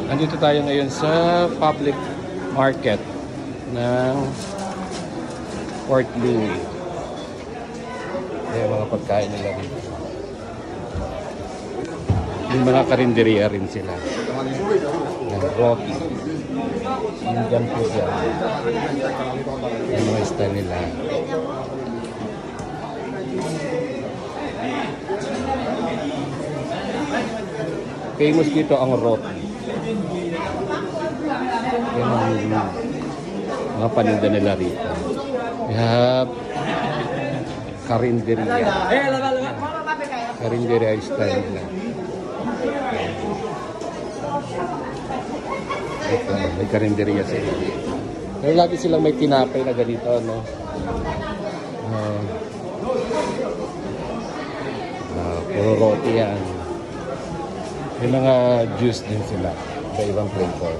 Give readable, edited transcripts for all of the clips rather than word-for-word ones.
Nandito tayo ngayon sa public market ng Port Louis. Yung mga pagkain nila dito. Yung mga karinderiya rin sila. Ng roti. Yung dyan po dyan. Yung mga style nila. Famous dito ang roti. Yan ang mga paninda nila rito. We have karinderya. Karinderya style nila. Ito, may karinderya sila. Pero lagi silang may tinapay na ganito, no? Puro roti yan. May mga juice din sila. Iba-ibang flavor.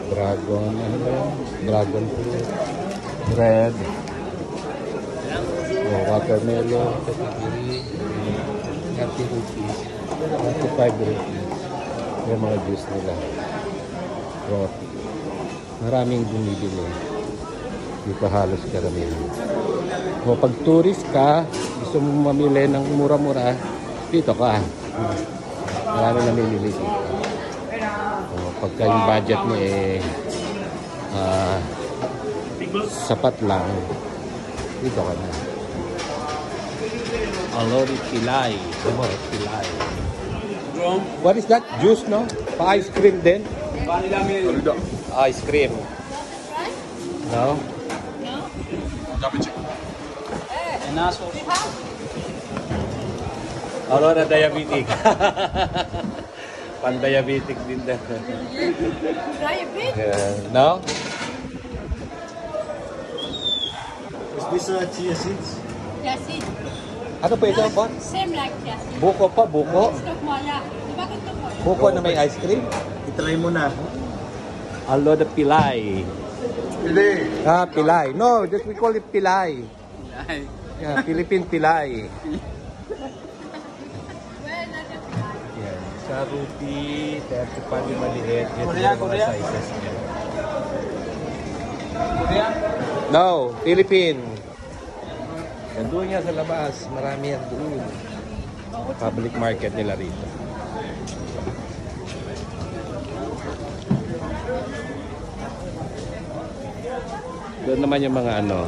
Dragon, ano ba yan? Dragon fruit. Red. Watermelon. 30 rupees. 25 rupees. Yung mga juice nila. Roti. Maraming bumibili. Dito halos karamihan. O pag tourist ka, gusto mo mamili ng mura-mura, dito ka. Marami namimili dito. O pagka yung budget mo sapat lang, dito ka na. Alori Pilay. Pilay. What is that? Juice, no? Pa-ice cream din? Ice cream. No? Aurora diabetic. Pan-diabetic din na. No? Is this chia seeds? Chia seeds. Ano pa ito? Same like chia seeds. Buko pa, buko? Buko na may ice cream? I-try mo na. Alora Pilay. Pilay. Pilay. No, just we call it Pilay. Yeah, Philippine Pilay. Yan. Sa rupi, 30 pa yung maliit. Yan yung mga sizes niya. Korea? No, Philippine. Yan doon niya sa labas. Marami yan doon. Public market nila rito. Doon naman yung mga ano,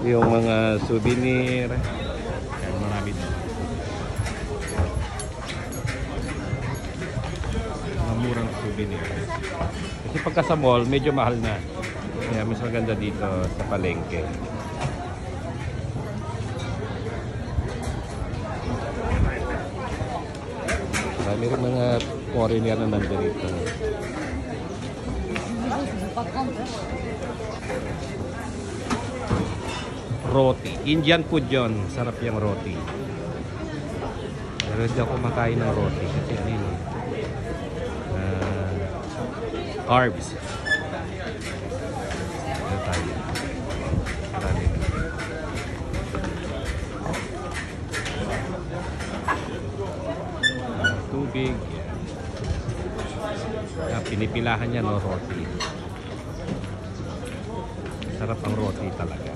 yung mga souvenir. Yan, marami doon. Mga murang souvenir. Kasi pagka sa mall, medyo mahal na. Kaya mas maganda dito sa palengke. Marami rin mga foreigner na nandito. Roti. Indian food yun. Sarap yung roti. Pero hindi ako makain ng roti. Kasi ano yun? Carbs. Ito tayo. Marami. Tubig. Pinipilahan niya, no, roti. Sarap ang roti talaga.